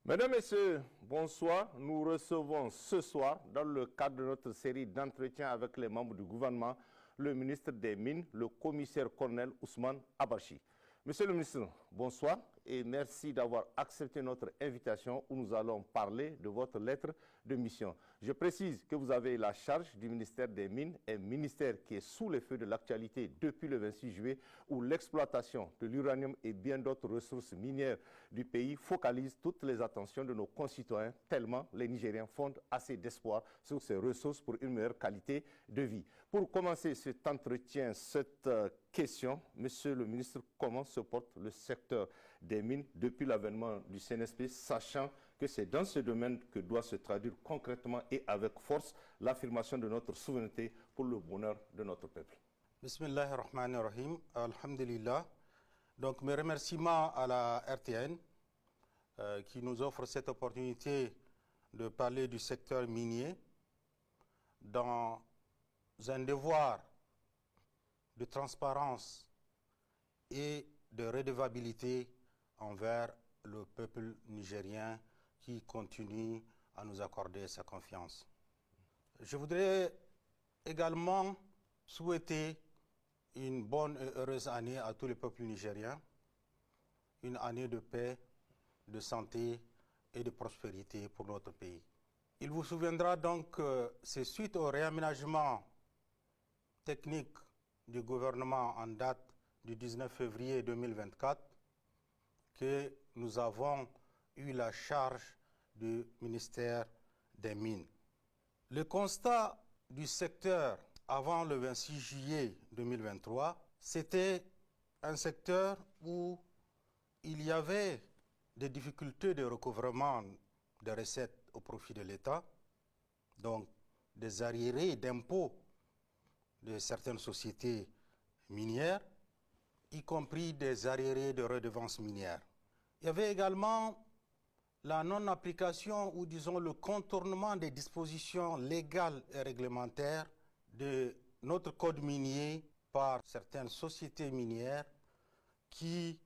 Mesdames, Messieurs, bonsoir. Nous recevons ce soir, dans le cadre de notre série d'entretiens avec les membres du gouvernement, le ministre des Mines, le commissaire-colonel Ousmane Abarchi. Monsieur le ministre, bonsoir et merci d'avoir accepté notre invitation où nous allons parler de votre lettre de mission. Je précise que vous avez la charge du ministère des Mines, un ministère qui est sous les feux de l'actualité depuis le 26 juillet où l'exploitation de l'uranium et bien d'autres ressources minières du pays focalise toutes les attentions de nos concitoyens tellement les Nigériens fondent assez d'espoir sur ces ressources pour une meilleure qualité de vie. Pour commencer cet entretien, cette question, Monsieur le ministre, comment se porte le secteur des mines depuis l'avènement du CNSP, sachant que c'est dans ce domaine que doit se traduire concrètement et avec force l'affirmation de notre souveraineté pour le bonheur de notre peuple. Bismillahirrahmanirrahim, alhamdulillah. Donc mes remerciements à la RTN qui nous offre cette opportunité de parler du secteur minier dans un devoir de transparence et de redevabilité envers le peuple nigérien qui continue à nous accorder sa confiance. Je voudrais également souhaiter une bonne et heureuse année à tout le peuple nigérien, une année de paix, de santé et de prospérité pour notre pays. Il vous souviendra donc que c'est suite au réaménagement technique du gouvernement en date du 19 février 2024 que nous avons eu la charge du ministère des Mines. Le constat du secteur avant le 26 juillet 2023, c'était un secteur où il y avait des difficultés de recouvrement des recettes au profit de l'État, donc des arriérés d'impôts de certaines sociétés minières, y compris des arriérés de redevances minières. Il y avait également la non-application ou disons le contournement des dispositions légales et réglementaires de notre code minier par certaines sociétés minières qui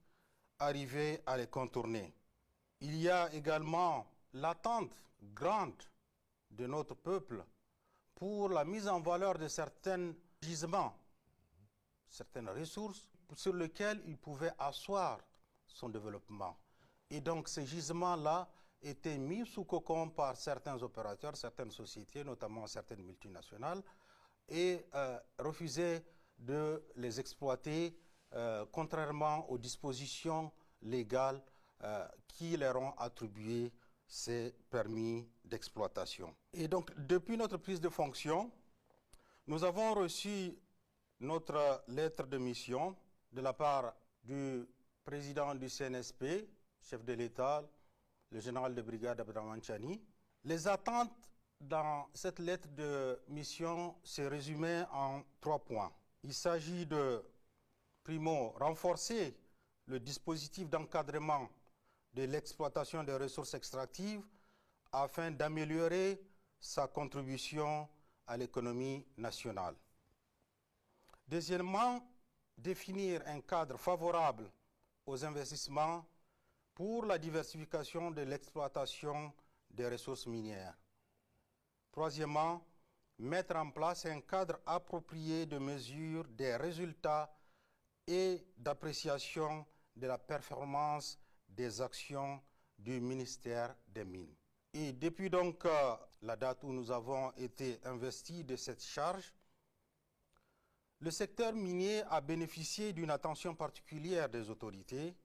arrivaient à les contourner. Il y a également l'attente grande de notre peuple pour la mise en valeur de certains gisements, certaines ressources sur lesquelles il pouvait asseoir son développement. Et donc ces gisements-là étaient mis sous cocon par certains opérateurs, certaines sociétés, notamment certaines multinationales, et refusaient de les exploiter contrairement aux dispositions légales qui leur ont attribué ces permis d'exploitation. Et donc, depuis notre prise de fonction, nous avons reçu notre lettre de mission de la part du président du CNSP, chef de l'État, le général de brigade Abdrahmane Chani. Les attentes dans cette lettre de mission se résumaient en 3 points. Il s'agit de, primo, renforcer le dispositif d'encadrement de l'exploitation des ressources extractives afin d'améliorer sa contribution à l'économie nationale. Deuxièmement, définir un cadre favorable aux investissements pour la diversification de l'exploitation des ressources minières. Troisièmement, mettre en place un cadre approprié de mesure des résultats et d'appréciation de la performance des actions du ministère des Mines. Et depuis donc la date où nous avons été investis de cette charge, le secteur minier a bénéficié d'une attention particulière des autorités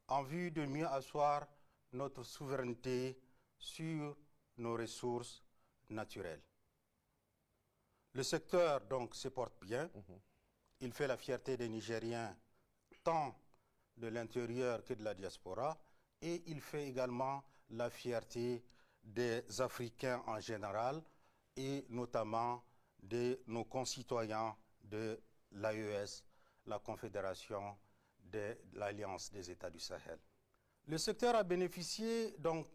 en vue de mieux asseoir notre souveraineté sur nos ressources naturelles. Le secteur donc se porte bien. Il fait la fierté des Nigériens tant de l'intérieur que de la diaspora, et il fait également la fierté des Africains en général et notamment de nos concitoyens de l'AES, la Confédération de l'Alliance des États du Sahel. Le secteur a bénéficié donc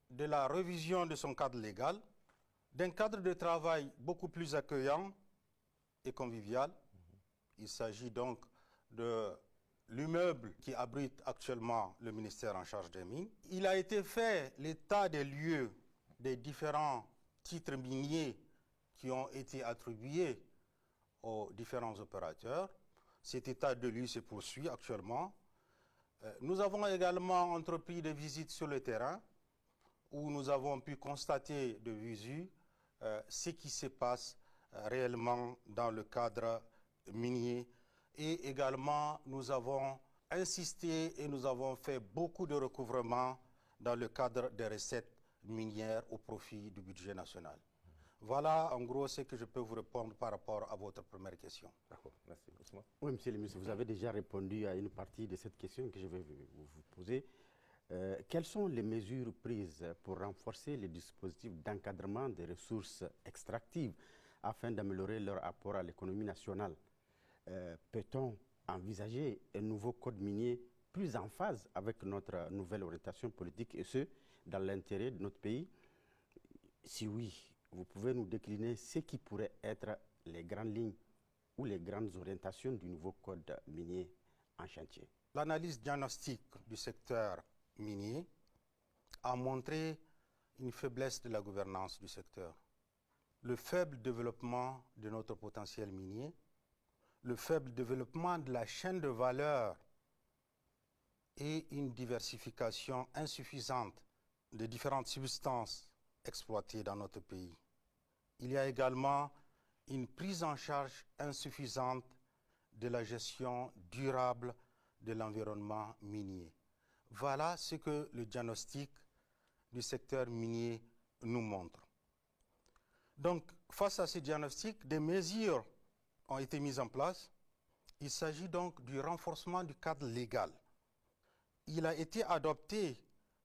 de la révision de son cadre légal, d'un cadre de travail beaucoup plus accueillant et convivial. Il s'agit donc de l'immeuble qui abrite actuellement le ministère en charge des mines. Il a été fait l'état des lieux des différents titres miniers qui ont été attribués aux différents opérateurs. Cet état de lieu se poursuit actuellement. Nous avons également entrepris des visites sur le terrain où nous avons pu constater de visu ce qui se passe réellement dans le cadre minier. Et également, nous avons insisté et nous avons fait beaucoup de recouvrements dans le cadre des recettes minières au profit du budget national. Voilà en gros ce que je peux vous répondre par rapport à votre première question. D'accord, merci. Ousmane. Oui, monsieur le ministre, vous avez déjà répondu à une partie de cette question que je vais vous poser. Quelles sont les mesures prises pour renforcer les dispositifs d'encadrement des ressources extractives afin d'améliorer leur apport à l'économie nationale? Peut-on envisager un nouveau code minier plus en phase avec notre nouvelle orientation politique et ce, dans l'intérêt de notre pays? Si oui, vous pouvez nous décliner ce qui pourrait être les grandes lignes ou les grandes orientations du nouveau code minier en chantier. L'analyse diagnostique du secteur minier a montré une faiblesse de la gouvernance du secteur, le faible développement de notre potentiel minier, le faible développement de la chaîne de valeur et une diversification insuffisante des différentes substances exploitées dans notre pays. Il y a également une prise en charge insuffisante de la gestion durable de l'environnement minier. Voilà ce que le diagnostic du secteur minier nous montre. Donc, face à ce diagnostic, des mesures ont été mises en place. Il s'agit donc du renforcement du cadre légal. Il a été adopté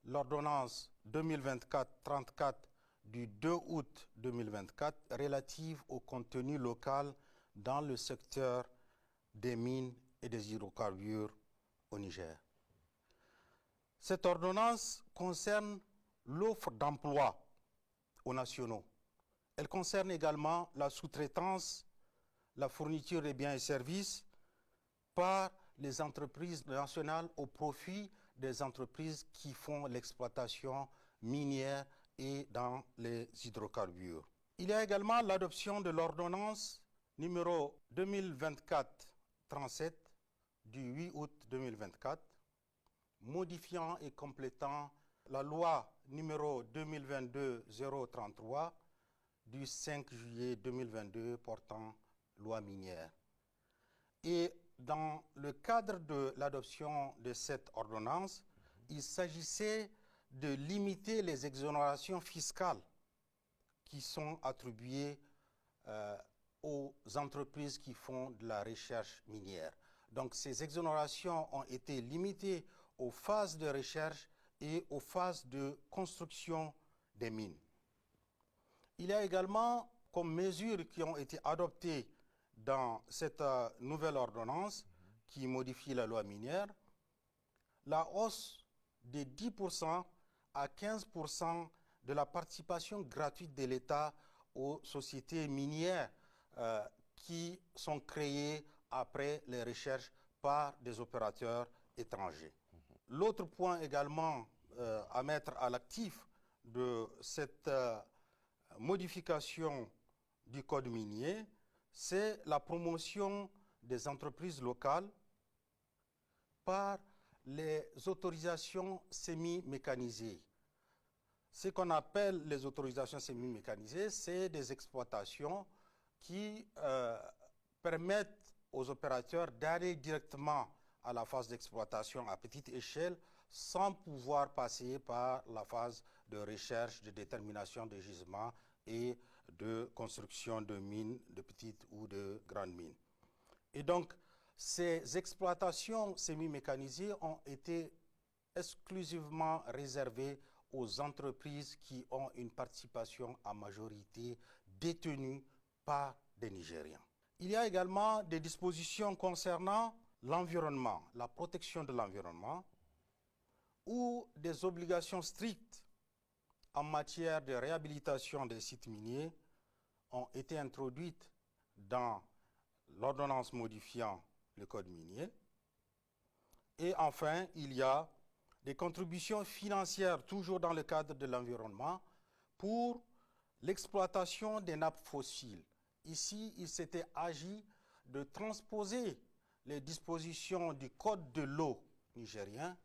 l'ordonnance 2024-34 du 2 août 2024 relative au contenu local dans le secteur des mines et des hydrocarbures au Niger. Cette ordonnance concerne l'offre d'emploi aux nationaux. Elle concerne également la sous-traitance, la fourniture des biens et services par les entreprises nationales au profit des entreprises qui font l'exploitation minière et dans les hydrocarbures. Il y a également l'adoption de l'ordonnance numéro 2024-37 du 8 août 2024, modifiant et complétant la loi numéro 2022-033 du 5 juillet 2022 portant loi minière. Et dans le cadre de l'adoption de cette ordonnance, il s'agissait de limiter les exonérations fiscales qui sont attribuées aux entreprises qui font de la recherche minière. Donc ces exonérations ont été limitées aux phases de recherche et aux phases de construction des mines. Il y a également comme mesures qui ont été adoptées dans cette nouvelle ordonnance qui modifie la loi minière, la hausse de 10% à 15% de la participation gratuite de l'État aux sociétés minières qui sont créées après les recherches par des opérateurs étrangers. L'autre point également à mettre à l'actif de cette modification du code minier, c'est la promotion des entreprises locales par les autorisations semi-mécanisées. Ce qu'on appelle les autorisations semi-mécanisées, c'est des exploitations qui permettent aux opérateurs d'aller directement à la phase d'exploitation à petite échelle sans pouvoir passer par la phase de recherche, de détermination de gisements et de construction de mines, de petites ou de grandes mines. Et donc, ces exploitations semi-mécanisées ont été exclusivement réservées aux entreprises qui ont une participation à majorité détenue par des Nigériens. Il y a également des dispositions concernant l'environnement, la protection de l'environnement, ou des obligations strictes en matière de réhabilitation des sites miniers ont été introduites dans l'ordonnance modifiant le code minier. Et enfin, il y a des contributions financières, toujours dans le cadre de l'environnement, pour l'exploitation des nappes fossiles. Ici, il s'était agi de transposer les dispositions du Code de l'eau nigérien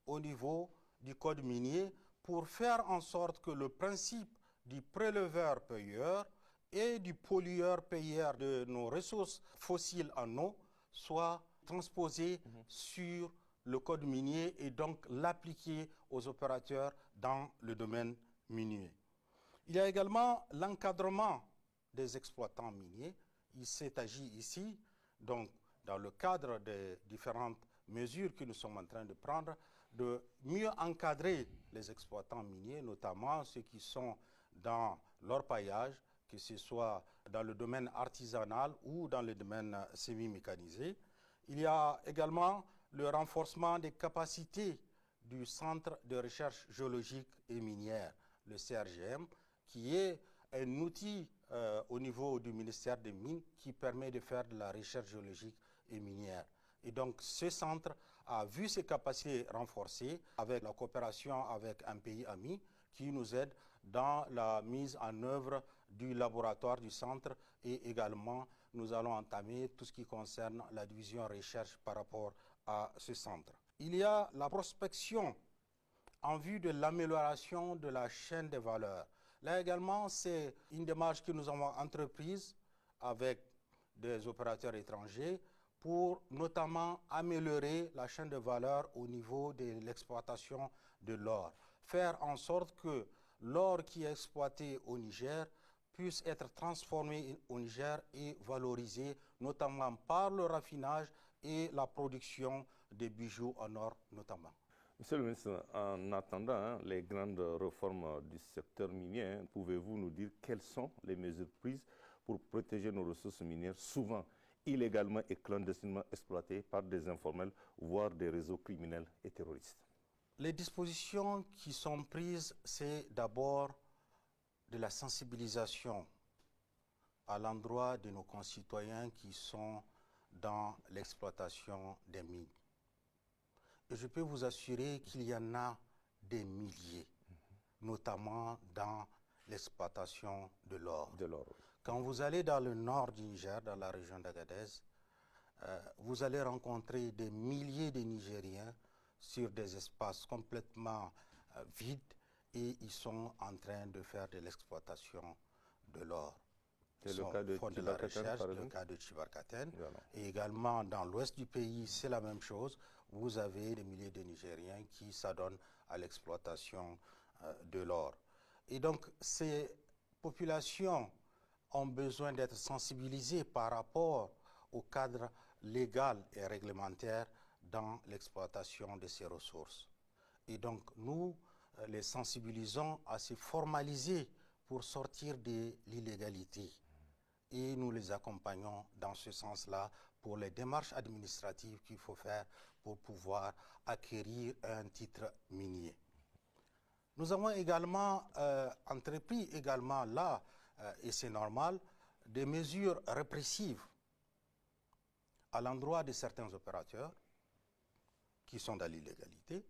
au niveau du Code minier pour faire en sorte que le principe du préleveur-payeur et du pollueur-payeur de nos ressources fossiles en eau soit transposé sur le code minier et donc l'appliquer aux opérateurs dans le domaine minier. Il y a également l'encadrement des exploitants miniers. Il s'est agi ici, donc dans le cadre des différentes mesures que nous sommes en train de prendre, de mieux encadrer les exploitants miniers, notamment ceux qui sont dans l'orpaillage, que ce soit dans le domaine artisanal ou dans le domaine semi-mécanisé. Il y a également le renforcement des capacités du Centre de recherche géologique et minière, le CRGM, qui est un outil au niveau du ministère des Mines qui permet de faire de la recherche géologique et minière. Et donc ce centre a vu ses capacités renforcées avec la coopération avec un pays ami qui nous aide dans la mise en œuvre du laboratoire du centre et également nous allons entamer tout ce qui concerne la division recherche par rapport à ce centre. Il y a la prospection en vue de l'amélioration de la chaîne des valeurs. Là également, c'est une démarche que nous avons entreprise avec des opérateurs étrangers pour notamment améliorer la chaîne de valeur au niveau de l'exploitation de l'or. Faire en sorte que l'or qui est exploité au Niger puisse être transformé au Niger et valorisé, notamment par le raffinage et la production des bijoux en or notamment. Monsieur le ministre, en attendant les grandes réformes du secteur minier, pouvez-vous nous dire quelles sont les mesures prises pour protéger nos ressources minières, souvent illégalement et clandestinement exploitées par des informels, voire des réseaux criminels et terroristes? Les dispositions qui sont prises, c'est d'abord de la sensibilisation à l'endroit de nos concitoyens qui sont dans l'exploitation des mines. Et je peux vous assurer qu'il y en a des milliers, notamment dans l'exploitation de l'or. Quand vous allez dans le nord du Niger, dans la région d'Agadez, vous allez rencontrer des milliers de Nigériens sur des espaces complètement vides et ils sont en train de faire de l'exploitation de l'or. C'est le cas de Tchibarkaten, le cas de Tchibarkaten. Et également dans l'ouest du pays, c'est la même chose. Vous avez des milliers de Nigériens qui s'adonnent à l'exploitation de l'or. Et donc, ces populations ont besoin d'être sensibilisées par rapport au cadre légal et réglementaire dans l'exploitation de ces ressources. Et donc, nous les sensibilisons à se formaliser pour sortir de l'illégalité. Et nous les accompagnons dans ce sens-là pour les démarches administratives qu'il faut faire pour pouvoir acquérir un titre minier. Nous avons également entrepris également là, et c'est normal, des mesures répressives à l'endroit de certains opérateurs qui sont dans l'illégalité.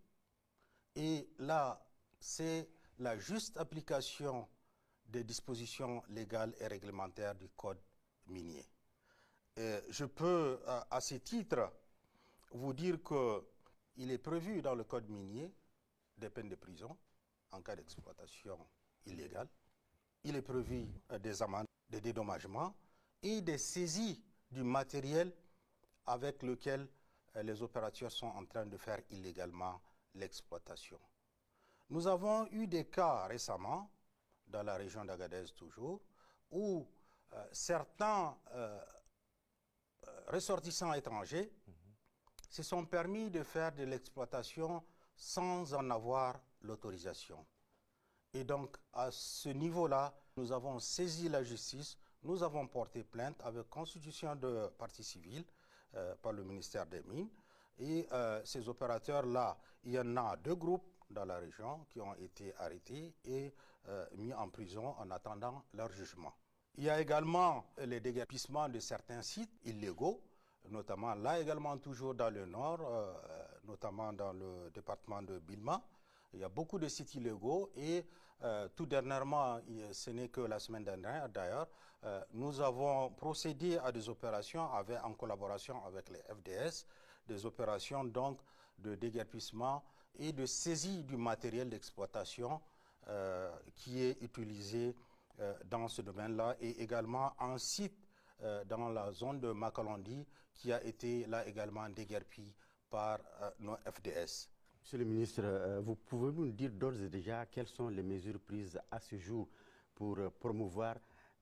Et là, c'est la juste application des dispositions légales et réglementaires du Code minier. Je peux, à ce titre, vous dire qu'il est prévu dans le Code minier des peines de prison en cas d'exploitation illégale. Il est prévu des amendes, des dédommagements et des saisies du matériel avec lequel les opérateurs sont en train de faire illégalement l'exploitation. Nous avons eu des cas récemment, dans la région d'Agadez toujours, où certains ressortissants étrangers se sont permis de faire de l'exploitation sans en avoir l'autorisation. Et donc, à ce niveau-là, nous avons saisi la justice, nous avons porté plainte avec constitution de partie civile par le ministère des Mines. Et ces opérateurs-là, il y en a 2 groupes dans la région qui ont été arrêtés et mis en prison en attendant leur jugement. Il y a également les déguerpissements de certains sites illégaux, notamment là également toujours dans le nord, notamment dans le département de Bilma. Il y a beaucoup de sites illégaux et tout dernièrement, ce n'est que la semaine dernière d'ailleurs, nous avons procédé à des opérations en collaboration avec les FDS, des opérations donc de déguerpissement et de saisie du matériel d'exploitation qui est utilisé dans ce domaine-là, et également un site dans la zone de Makalondi qui a été là également déguerpi par nos FDS. Monsieur le ministre, vous pouvez nous dire d'ores et déjà quelles sont les mesures prises à ce jour pour promouvoir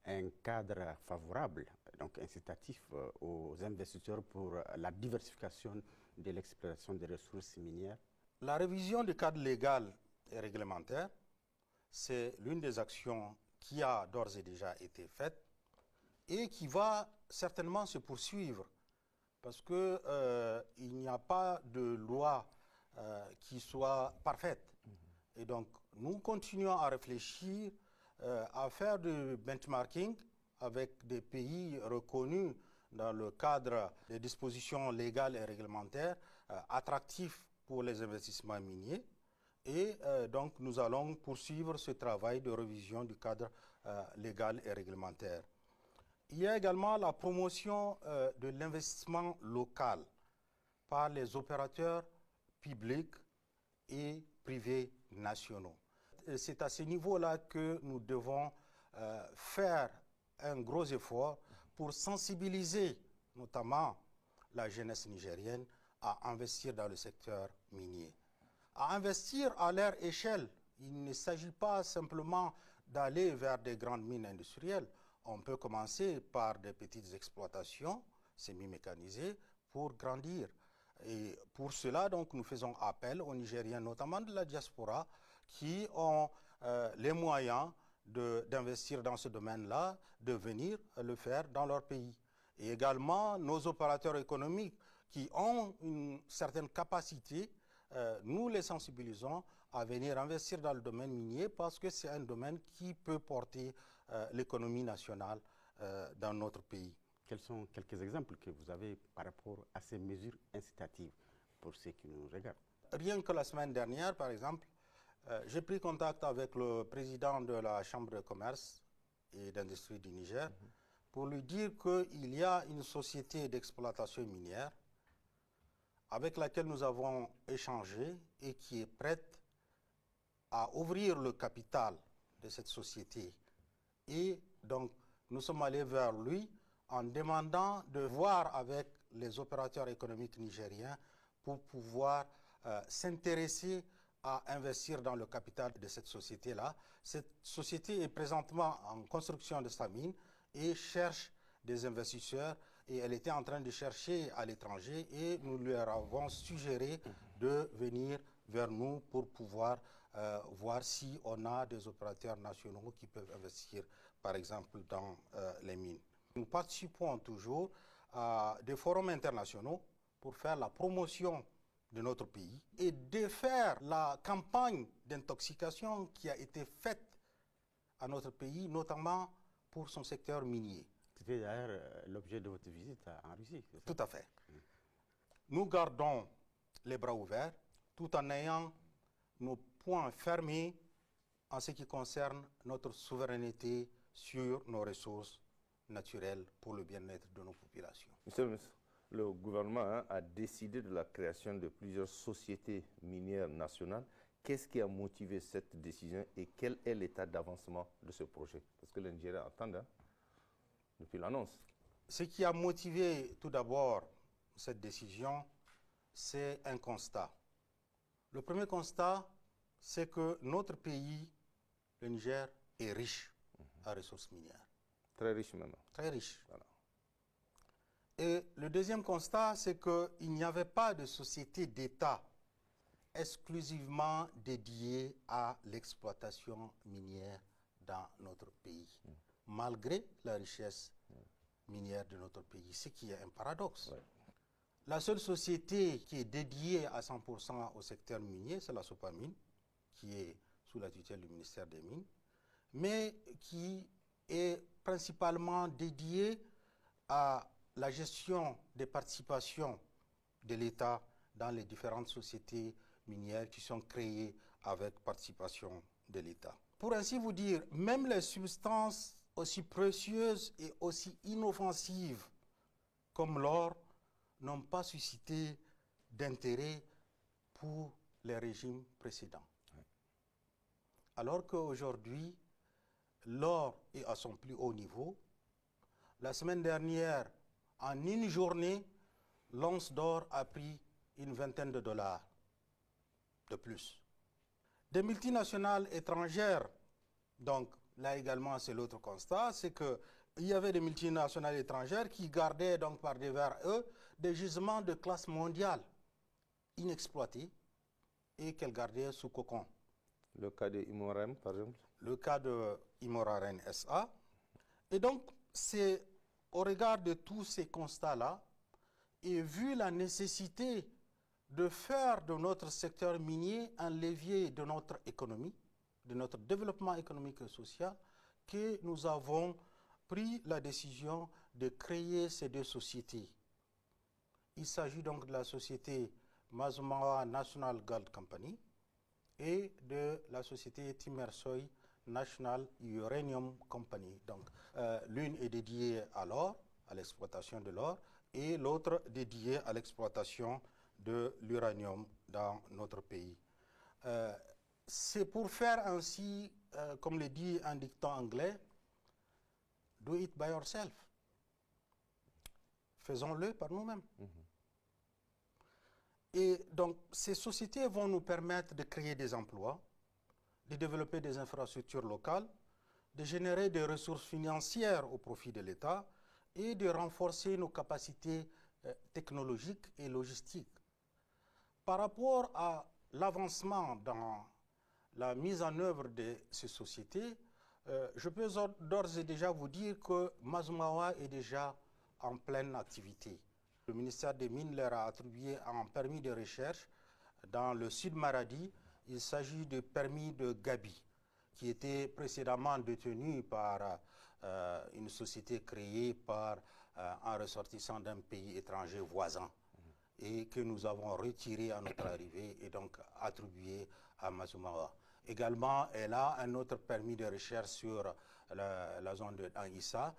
un cadre favorable, donc incitatif aux investisseurs pour la diversification de l'exploitation des ressources minières? La révision du cadre légal et réglementaire, c'est l'une des actions qui a d'ores et déjà été faite et qui va certainement se poursuivre parce qu'il n'y a pas de loi qui soit parfaite. Et donc, nous continuons à réfléchir, à faire du benchmarking avec des pays reconnus dans le cadre des dispositions légales et réglementaires attractifs pour les investissements miniers. Et donc, nous allons poursuivre ce travail de révision du cadre légal et réglementaire. Il y a également la promotion de l'investissement local par les opérateurs publics et privés nationaux. C'est à ce niveau-là que nous devons faire un gros effort pour sensibiliser notamment la jeunesse nigérienne à investir dans le secteur minier. À investir à leur échelle. Il ne s'agit pas simplement d'aller vers des grandes mines industrielles. On peut commencer par des petites exploitations semi-mécanisées pour grandir. Et pour cela, donc, nous faisons appel aux Nigériens, notamment de la diaspora, qui ont les moyens d'investir dans ce domaine-là, de venir le faire dans leur pays. Et également, nos opérateurs économiques qui ont une certaine capacité, nous les sensibilisons à venir investir dans le domaine minier parce que c'est un domaine qui peut porter l'économie nationale dans notre pays. Quels sont quelques exemples que vous avez par rapport à ces mesures incitatives pour ceux qui nous regardent? Rien que la semaine dernière, par exemple, j'ai pris contact avec le président de la Chambre de commerce et d'industrie du Niger pour lui dire qu'il y a une société d'exploitation minière avec laquelle nous avons échangé et qui est prête à ouvrir le capital de cette société. Et donc, nous sommes allés vers lui en demandant de voir avec les opérateurs économiques nigériens pour pouvoir s'intéresser à investir dans le capital de cette société-là. Cette société est présentement en construction de sa mine et cherche des investisseurs, et elle était en train de chercher à l'étranger et nous lui avons suggéré de venir vers nous pour pouvoir voir si on a des opérateurs nationaux qui peuvent investir, par exemple, dans les mines. Nous participons toujours à des forums internationaux pour faire la promotion de notre pays et défaire la campagne d'intoxication qui a été faite à notre pays, notamment pour son secteur minier. C'était d'ailleurs l'objet de votre visite en Russie, c'est ça? Tout à fait. Nous gardons les bras ouverts tout en ayant nos poings fermés en ce qui concerne notre souveraineté sur nos ressources naturelles pour le bien-être de nos populations. Monsieur le ministre, le gouvernement a décidé de la création de plusieurs sociétés minières nationales. Qu'est-ce qui a motivé cette décision et quel est l'état d'avancement de ce projet? Parce que les Nigériens attendent depuis l'annonce. Ce qui a motivé tout d'abord cette décision, c'est un constat. Le premier constat, c'est que notre pays, le Niger, est riche en ressources minières. Très riche même. Très riche. Voilà. Et le deuxième constat, c'est qu'il n'y avait pas de société d'État exclusivement dédiée à l'exploitation minière dans notre pays, malgré la richesse minière de notre pays, ce qui est un paradoxe. Ouais. La seule société qui est dédiée à 100% au secteur minier, c'est la Sopamine, qui est sous la tutelle du ministère des Mines, mais qui est principalement dédiée à la gestion des participations de l'État dans les différentes sociétés minières qui sont créées avec participation de l'État. Pour ainsi vous dire, même les substances aussi précieuses et aussi inoffensives comme l'or n'ont pas suscité d'intérêt pour les régimes précédents. Oui. Alors qu'aujourd'hui, l'or est à son plus haut niveau. La semaine dernière, en une journée, l'once d'or a pris une vingtaine de dollars de plus. Des multinationales étrangères, donc là également c'est l'autre constat, c'est qu'il y avait des multinationales étrangères qui gardaient donc par devers eux des gisements de classe mondiale inexploités et qu'elles gardaient sous cocon. Le cas de Imorem, par exemple? Le cas de Imoraren SA. Et donc, c'est au regard de tous ces constats-là, et vu la nécessité de faire de notre secteur minier un levier de notre économie, de notre développement économique et social, que nous avons pris la décision de créer ces deux sociétés. Il s'agit donc de la société Mazumawa National Gold Company et de la société Timersoy National Uranium Company. Donc, l'une est dédiée à l'or, à l'exploitation de l'or, et l'autre dédiée à l'exploitation de l'uranium dans notre pays. C'est pour faire ainsi, comme le dit un dicton anglais, do it by yourself. Faisons-le par nous-mêmes. Et donc, ces sociétés vont nous permettre de créer des emplois, de développer des infrastructures locales, de générer des ressources financières au profit de l'État et de renforcer nos capacités technologiques et logistiques. Par rapport à l'avancement dans la mise en œuvre de ces sociétés, je peux d'ores et déjà vous dire que Mazumawa est déjà en pleine activité. Le ministère des Mines leur a attribué un permis de recherche dans le sud Maradi. Il s'agit du permis de Gabi, qui était précédemment détenu par une société créée par un ressortissant d'un pays étranger voisin et que nous avons retiré à notre arrivée et donc attribué à Mazumawa. Également, elle a un autre permis de recherche sur la zone de Anissa,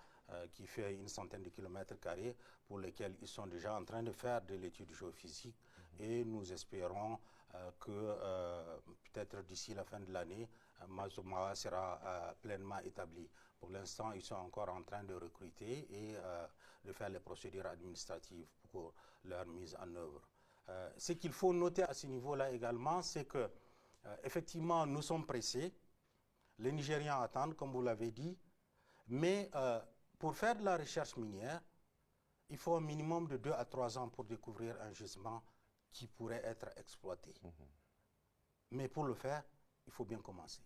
qui fait une centaine de kilomètres carrés, pour lesquels ils sont déjà en train de faire de l'étude géophysique. Et nous espérons que peut-être d'ici la fin de l'année, Mazumawa sera pleinement établi. Pour l'instant, ils sont encore en train de recruter et de faire les procédures administratives pour leur mise en œuvre. Ce qu'il faut noter à ce niveau-là également, c'est que effectivement, nous sommes pressés. Les Nigérians attendent, comme vous l'avez dit, mais pour faire de la recherche minière, il faut un minimum de 2 à 3 ans pour découvrir un gisement qui pourrait être exploité. Mais pour le faire, il faut bien commencer.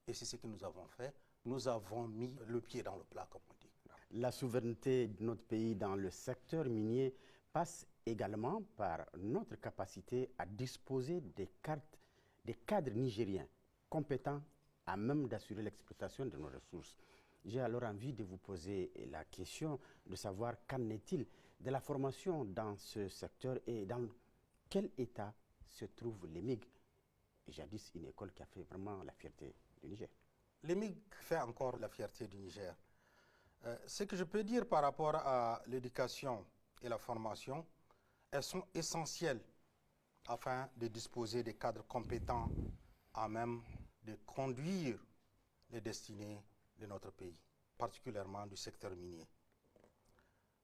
Et c'est ce que nous avons fait. Nous avons mis le pied dans le plat, comme on dit. La souveraineté de notre pays dans le secteur minier passe également par notre capacité à disposer des cadres nigériens compétents à même d'assurer l'exploitation de nos ressources. J'ai alors envie de vous poser la question de savoir qu'en est-il de la formation dans ce secteur et dans quel état se trouve l'EMIG, jadis une école qui a fait vraiment la fierté du Niger. L'EMIG fait encore la fierté du Niger. Ce que je peux dire par rapport à l'éducation et la formation, elles sont essentielles afin de disposer des cadres compétents à même de conduire les destinées de notre pays, particulièrement du secteur minier.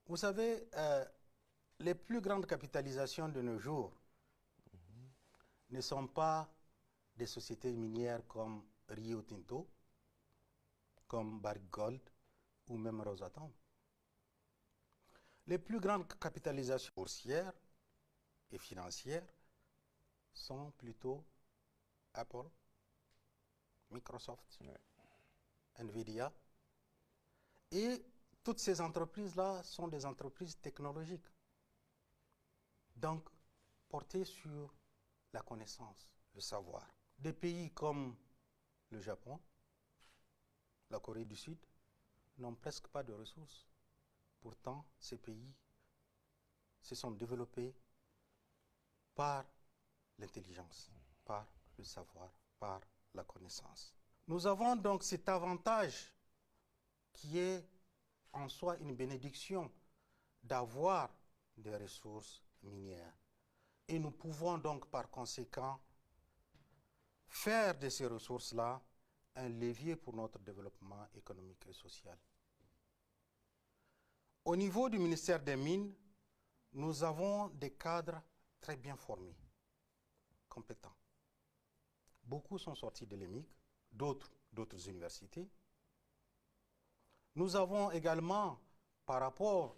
Vous savez, les plus grandes capitalisations de nos jours ne sont pas des sociétés minières comme Rio Tinto, comme Barrick Gold ou même Rosatom. Les plus grandes capitalisations boursières et financières sont plutôt Apple, Microsoft, Nvidia. Et toutes ces entreprises-là sont des entreprises technologiques. Donc, portées sur la connaissance, le savoir. Des pays comme le Japon, la Corée du Sud, n'ont presque pas de ressources. Pourtant, ces pays se sont développés par l'intelligence, par le savoir, par la connaissance. Nous avons donc cet avantage qui est en soi une bénédiction d'avoir des ressources minières. Et nous pouvons donc par conséquent faire de ces ressources-là un levier pour notre développement économique et social. Au niveau du ministère des Mines, nous avons des cadres très bien formés, compétents. Beaucoup sont sortis de l'EMIC, d'autres universités. Nous avons également, par rapport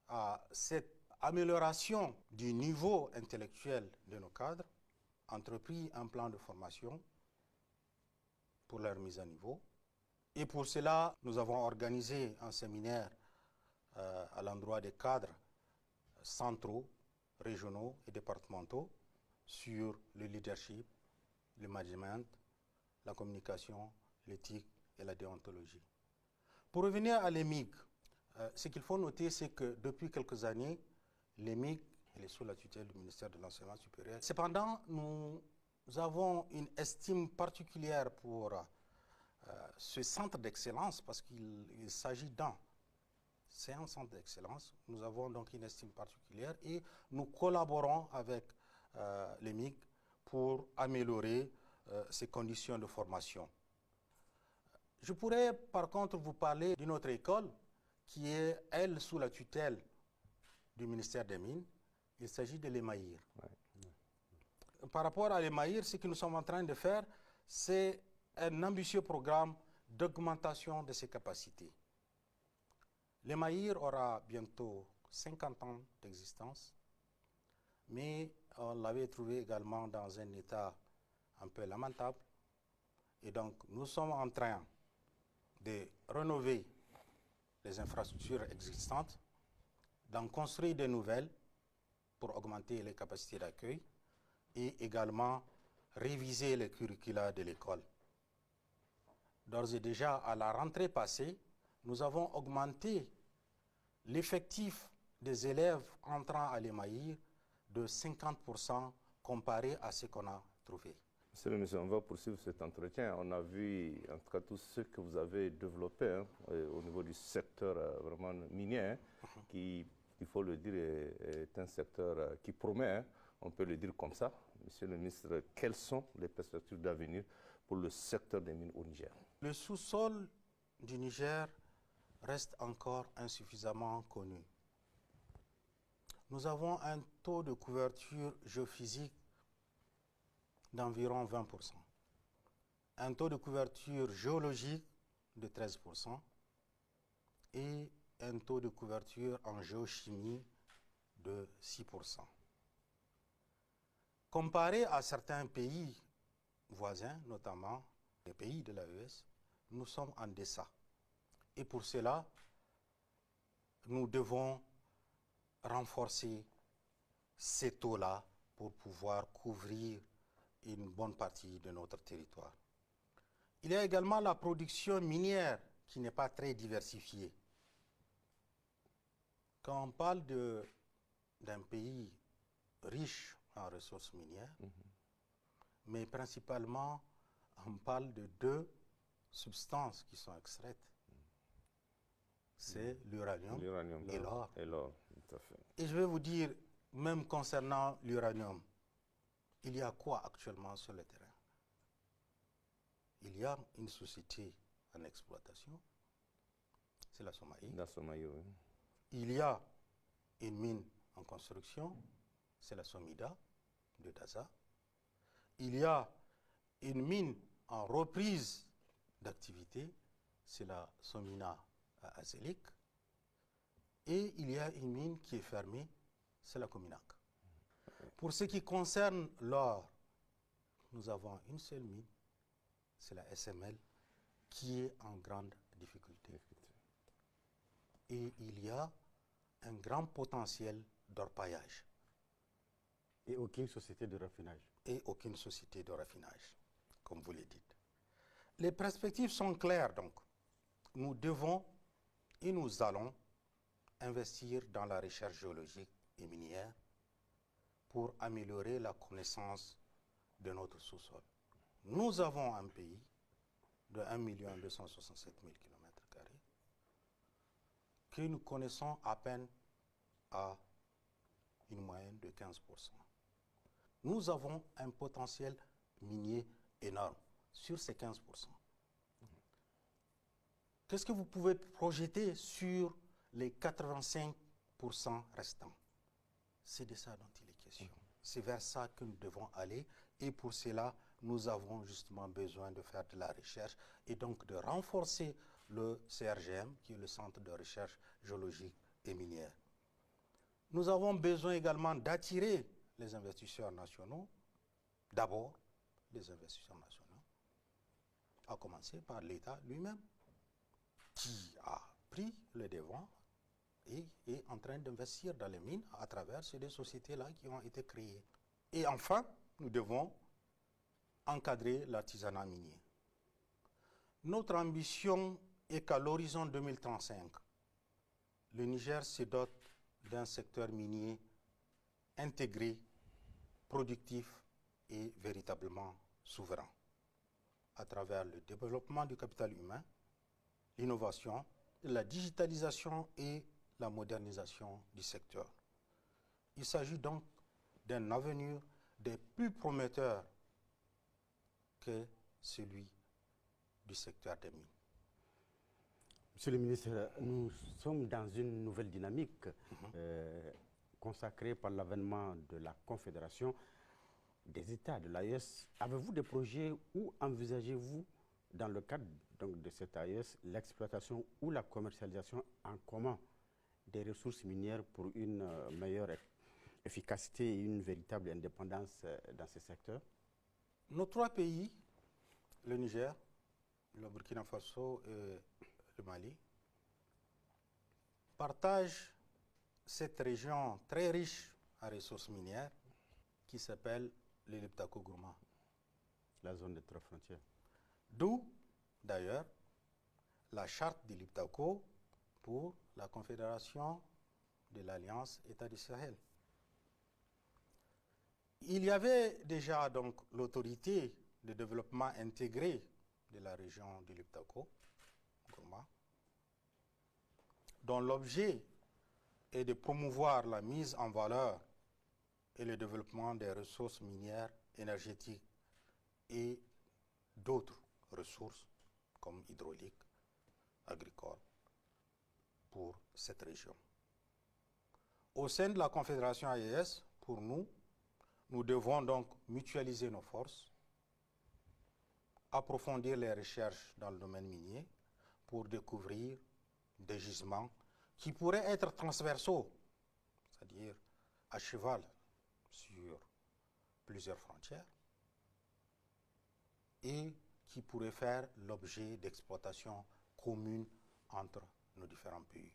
à cette amélioration du niveau intellectuel de nos cadres, entrepris un plan de formation pour leur mise à niveau. Et pour cela, nous avons organisé un séminaire à l'endroit des cadres centraux, régionaux et départementaux sur le leadership, le management, la communication, l'éthique et la déontologie. Pour revenir à l'EMIG, ce qu'il faut noter, c'est que depuis quelques années, l'EMIG est sous la tutelle du ministère de l'Enseignement supérieur. Cependant, nous avons une estime particulière pour ce centre d'excellence parce qu'il s'agit c'est un centre d'excellence. Nous avons donc une estime particulière et nous collaborons avec l'EMIG pour améliorer ces conditions de formation. Je pourrais par contre vous parler d'une autre école qui est, elle, sous la tutelle du ministère des Mines. Il s'agit de l'EMAIR. Ouais. Par rapport à l'EMAIR, ce que nous sommes en train de faire, c'est un ambitieux programme d'augmentation de ses capacités. L'EMAIR aura bientôt 50 ans d'existence, mais on l'avait trouvé également dans un état un peu lamentable. Et donc, nous sommes en train de rénover les infrastructures existantes, d'en construire de nouvelles pour augmenter les capacités d'accueil et également réviser les curricula de l'école. D'ores et déjà, à la rentrée passée, nous avons augmenté l'effectif des élèves entrant à l'EMAIR de 50% comparé à ce qu'on a trouvé. Monsieur le ministre, on va poursuivre cet entretien. On a vu, en tout cas, tout ce que vous avez développé au niveau du secteur vraiment minier, qui, il faut le dire, est un secteur qui promet, on peut le dire comme ça. Monsieur le ministre, quelles sont les perspectives d'avenir pour le secteur des mines au Niger? Le sous-sol du Niger reste encore insuffisamment connu. Nous avons un taux de couverture géophysique d'environ 20%, un taux de couverture géologique de 13% et un taux de couverture en géochimie de 6%. Comparé à certains pays voisins, notamment les pays de l'AES, nous sommes en deçà. Et pour cela, nous devons renforcer ces taux-là pour pouvoir couvrir une bonne partie de notre territoire. Il y a également la production minière qui n'est pas très diversifiée. Quand on parle d'un pays riche en ressources minières, mais principalement, on parle de deux substances qui sont extraites. C'est l'uranium et l'or. Tout à fait. Et je vais vous dire, même concernant l'uranium, il y a quoi actuellement sur le terrain? Il y a une société en exploitation, c'est la Somaï. La Somaï, oui. Il y a une mine en construction, c'est la Somida de Daza. Il y a une mine en reprise d'activité, c'est la Somina à Azélik. Et il y a une mine qui est fermée, c'est la Cominac. Pour ce qui concerne l'or, nous avons une seule mine, c'est la SML, qui est en grande difficulté. Et il y a un grand potentiel d'orpaillage. Et aucune société de raffinage. Et aucune société de raffinage, comme vous le dites. Les perspectives sont claires donc. Nous devons et nous allons investir dans la recherche géologique et minière pour améliorer la connaissance de notre sous-sol. Nous avons un pays de 1 267 000 km² que nous connaissons à peine à une moyenne de 15%. Nous avons un potentiel minier énorme sur ces 15%. Qu'est-ce que vous pouvez projeter sur les 85% restants? C'est de ça dont il est question. C'est vers ça que nous devons aller et pour cela, nous avons justement besoin de faire de la recherche et donc de renforcer le CRGM, qui est le Centre de recherche géologique et minière. Nous avons besoin également d'attirer les investisseurs nationaux, d'abord les investisseurs nationaux, à commencer par l'État lui-même, qui a pris le devant et est en train d'investir dans les mines à travers ces deux sociétés-là qui ont été créées. Et enfin, nous devons encadrer l'artisanat minier. Notre ambition est qu'à l'horizon 2035, le Niger se dote d'un secteur minier intégré, productif et véritablement souverain, à travers le développement du capital humain, l'innovation, la digitalisation et la modernisation du secteur. Il s'agit donc d'un avenir des plus prometteurs que celui du secteur des mines. Monsieur le ministre, nous sommes dans une nouvelle dynamique consacrée par l'avènement de la Confédération des États de l'AES. Avez-vous des projets ou envisagez-vous, dans le cadre donc, de cette AES, l'exploitation ou la commercialisation en commun des ressources minières pour une meilleure efficacité et une véritable indépendance dans ce secteur? Nos trois pays, le Niger, le Burkina Faso et le Mali, partagent cette région très riche en ressources minières qui s'appelle le Liptako-Gourma. La zone des trois frontières. D'où, d'ailleurs, la charte du Liptako pour la Confédération de l'Alliance État du Sahel. Il y avait déjà donc l'autorité de développement intégré de la région du Liptako-Gourma, dont l'objet est de promouvoir la mise en valeur et le développement des ressources minières, énergétiques et d'autres ressources comme hydrauliques, agricoles, pour cette région. Au sein de la Confédération AES, pour nous, nous devons donc mutualiser nos forces, approfondir les recherches dans le domaine minier pour découvrir des gisements qui pourraient être transversaux, c'est-à-dire à cheval sur plusieurs frontières, et qui pourraient faire l'objet d'exploitations communes entre nos différents pays.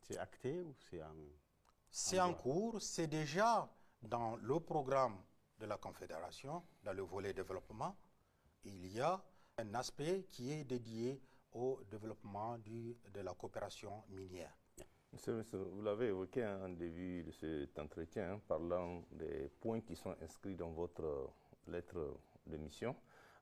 C'est acté ou c'est en... C'est en cours, c'est déjà dans le programme de la Confédération, dans le volet développement, il y a un aspect qui est dédié au développement de la coopération minière. Monsieur le ministre, vous l'avez évoqué en début de cet entretien, parlant des points qui sont inscrits dans votre lettre de mission.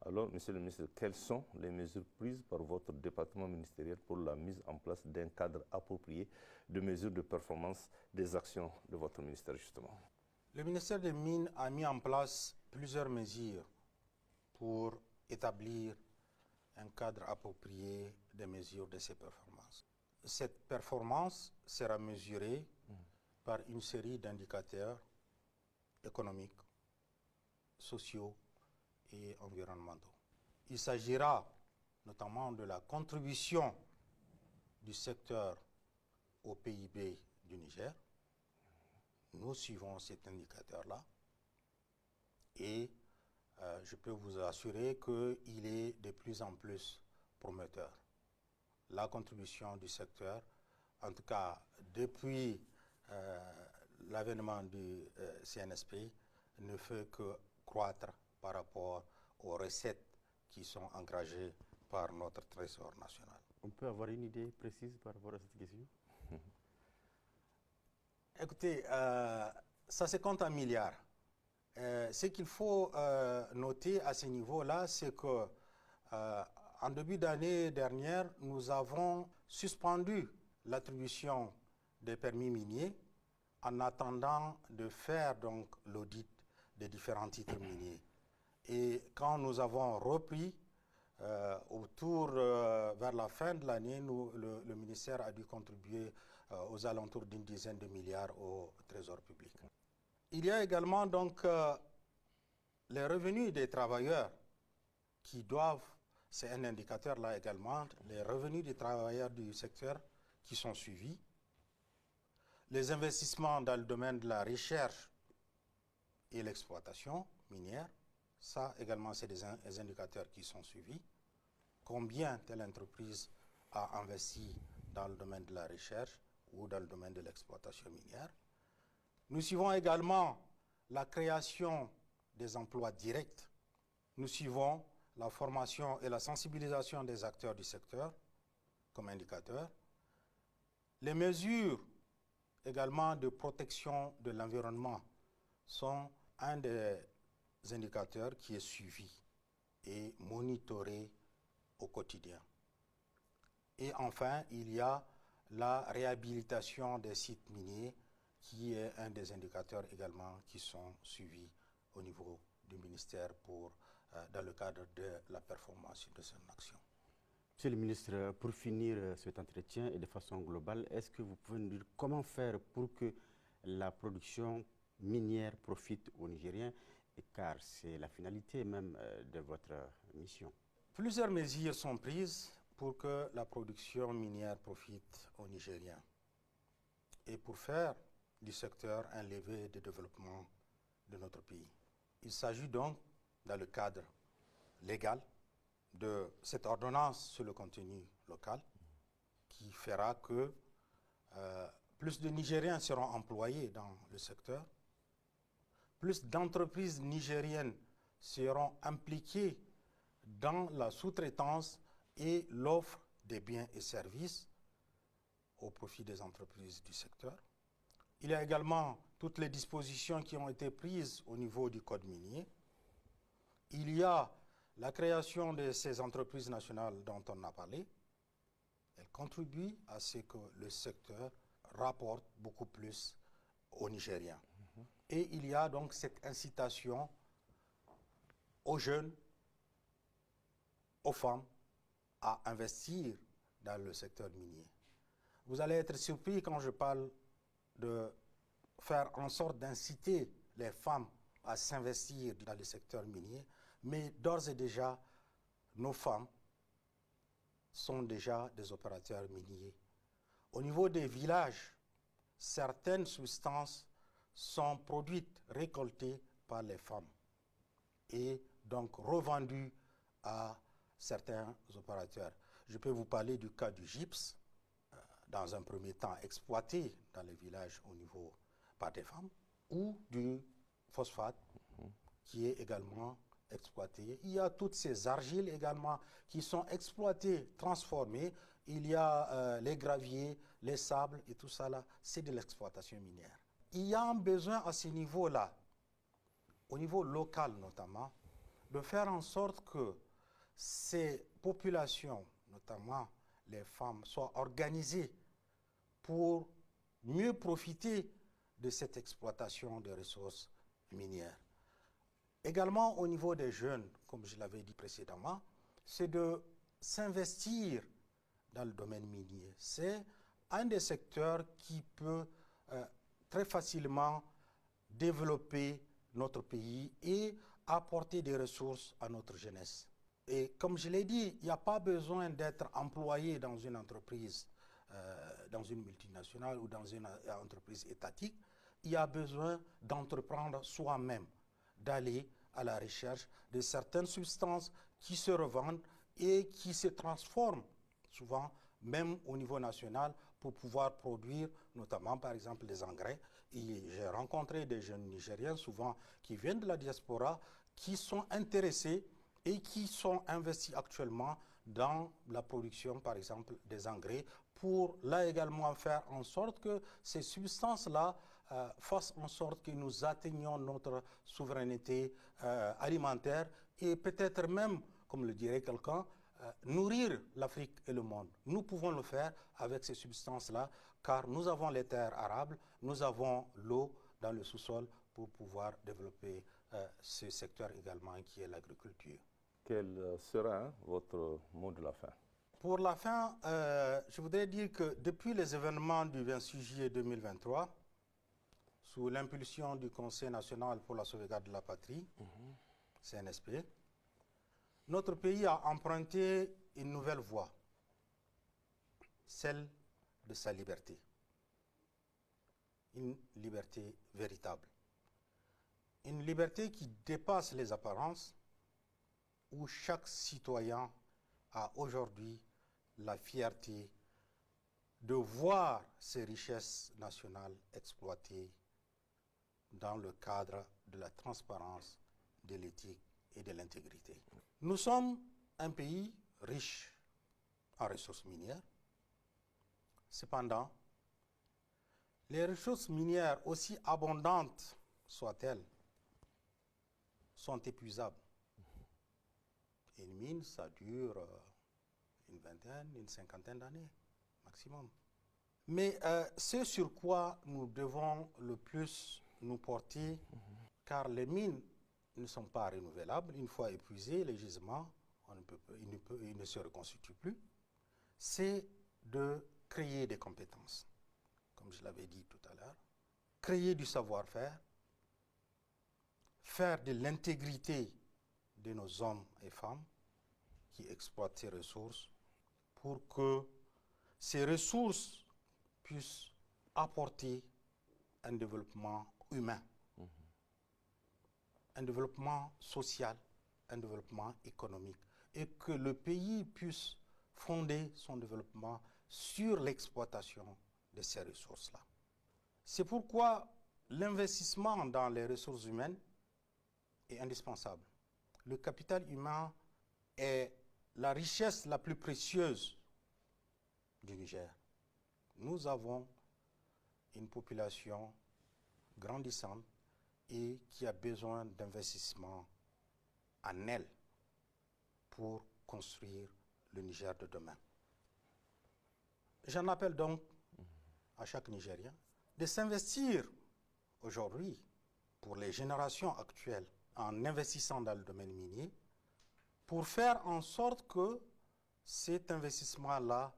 Alors, monsieur le ministre, quelles sont les mesures prises par votre département ministériel pour la mise en place d'un cadre approprié de mesures de performance des actions de votre ministère, justement? Le ministère des Mines a mis en place plusieurs mesures pour établir un cadre approprié des mesures de ces performances. Cette performance sera mesurée par une série d'indicateurs économiques, sociaux et environnementaux. Il s'agira notamment de la contribution du secteur au PIB du Niger. Nous suivons cet indicateur-là et je peux vous assurer qu'il est de plus en plus prometteur. La contribution du secteur, en tout cas depuis l'avènement du CNSP, ne fait que croître par rapport aux recettes qui sont engagées par notre Trésor national. On peut avoir une idée précise par rapport à cette question? Écoutez, ça se compte en milliards. Ce qu'il faut noter à ce niveau-là, c'est que en début d'année dernière, nous avons suspendu l'attribution des permis miniers en attendant de faire donc l'audit des différents titres miniers. Et quand nous avons repris, vers la fin de l'année, le ministère a dû contribuer aux alentours d'une dizaine de milliards au trésor public. Il y a également donc les revenus des travailleurs qui doivent, c'est un indicateur là également, les revenus des travailleurs du secteur qui sont suivis, les investissements dans le domaine de la recherche et l'exploitation minière, ça également c'est des indicateurs qui sont suivis, combien telle entreprise a investi dans le domaine de la recherche ou dans le domaine de l'exploitation minière. Nous suivons également la création des emplois directs. Nous suivons la formation et la sensibilisation des acteurs du secteur comme indicateur. Les mesures également de protection de l'environnement sont un des indicateurs qui est suivi et monitoré au quotidien. Et enfin, il y a la réhabilitation des sites miniers qui est un des indicateurs également qui sont suivis au niveau du ministère dans le cadre de la performance de son action. Monsieur le ministre, pour finir cet entretien et de façon globale, est-ce que vous pouvez nous dire comment faire pour que la production minière profite aux Nigériens, car c'est la finalité même de votre mission? Plusieurs mesures sont prises pour que la production minière profite aux Nigériens et pour faire du secteur un levier de développement de notre pays. Il s'agit donc, dans le cadre légal, de cette ordonnance sur le contenu local qui fera que plus de Nigériens seront employés dans le secteur, plus d'entreprises nigériennes seront impliquées dans la sous-traitance et l'offre des biens et services au profit des entreprises du secteur. Il y a également toutes les dispositions qui ont été prises au niveau du code minier. Il y a la création de ces entreprises nationales dont on a parlé. Elles contribuent à ce que le secteur rapporte beaucoup plus aux Nigériens. Et il y a donc cette incitation aux jeunes, aux femmes, à investir dans le secteur minier. Vous allez être surpris quand je parle de faire en sorte d'inciter les femmes à s'investir dans le secteur minier, mais d'ores et déjà, nos femmes sont déjà des opérateurs miniers. Au niveau des villages, certaines substances sont produites, récoltées par les femmes et donc revendues à certains opérateurs. Je peux vous parler du cas du gypse, dans un premier temps exploité dans les villages au niveau par des femmes, ou du phosphate qui est également exploité. Il y a toutes ces argiles également qui sont exploitées, transformées. Il y a les graviers, les sables et tout ça là, c'est de l'exploitation minière. Il y a un besoin à ce niveau-là, au niveau local notamment, de faire en sorte que ces populations, notamment les femmes, soient organisées pour mieux profiter de cette exploitation des ressources minières. Également au niveau des jeunes, comme je l'avais dit précédemment, c'est de s'investir dans le domaine minier. C'est un des secteurs qui peut très facilement développer notre pays et apporter des ressources à notre jeunesse. Et comme je l'ai dit, il n'y a pas besoin d'être employé dans une entreprise, dans une multinationale ou dans une entreprise étatique. Il y a besoin d'entreprendre soi-même, d'aller à la recherche de certaines substances qui se revendent et qui se transforment souvent, même au niveau national, pour pouvoir produire notamment par exemple des engrais. Et j'ai rencontré des jeunes Nigériens souvent qui viennent de la diaspora, qui sont intéressés et qui sont investis actuellement dans la production par exemple des engrais pour là également faire en sorte que ces substances-là fasse en sorte que nous atteignions notre souveraineté alimentaire et peut-être même, comme le dirait quelqu'un, nourrir l'Afrique et le monde. Nous pouvons le faire avec ces substances-là, car nous avons les terres arables, nous avons l'eau dans le sous-sol pour pouvoir développer ce secteur également qui est l'agriculture. Quel sera votre mot de la fin? Pour la fin, je voudrais dire que depuis les événements du 26 juillet 2023, sous l'impulsion du Conseil national pour la sauvegarde de la patrie, CNSP, notre pays a emprunté une nouvelle voie, celle de sa liberté. Une liberté véritable. Une liberté qui dépasse les apparences, où chaque citoyen a aujourd'hui la fierté de voir ses richesses nationales exploitées dans le cadre de la transparence, de l'éthique et de l'intégrité. Nous sommes un pays riche en ressources minières. Cependant, les ressources minières, aussi abondantes soient-elles, sont épuisables. Une mine, ça dure une vingtaine, une cinquantaine d'années maximum. Mais ce sur quoi nous devons le plus nous porter, car les mines ne sont pas renouvelables. Une fois épuisés, les gisements, ils ne se reconstituent plus. C'est de créer des compétences, comme je l'avais dit tout à l'heure, créer du savoir-faire, faire de l'intégrité de nos hommes et femmes qui exploitent ces ressources pour que ces ressources puissent apporter un développement humain, un développement social, un développement économique, et que le pays puisse fonder son développement sur l'exploitation de ces ressources-là. C'est pourquoi l'investissement dans les ressources humaines est indispensable. Le capital humain est la richesse la plus précieuse du Niger. Nous avons une population grandissante et qui a besoin d'investissement en elle pour construire le Niger de demain. J'en appelle donc à chaque Nigérien de s'investir aujourd'hui pour les générations actuelles en investissant dans le domaine minier pour faire en sorte que cet investissement-là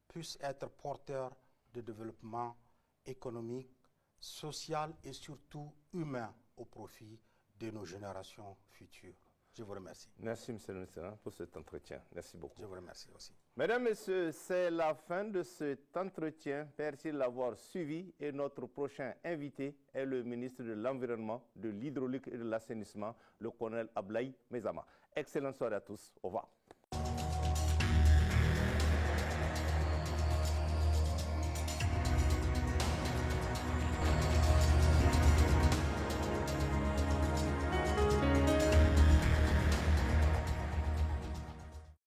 puisse être porteur de développement économique, social et surtout humain au profit de nos générations futures. Je vous remercie. Merci, M. le ministre, pour cet entretien. Merci beaucoup. Je vous remercie aussi. Mesdames, Messieurs, c'est la fin de cet entretien. Merci de l'avoir suivi. Et notre prochain invité est le ministre de l'Environnement, de l'Hydraulique et de l'Assainissement, le colonel Ablaye Mezama. Excellente soirée à tous. Au revoir.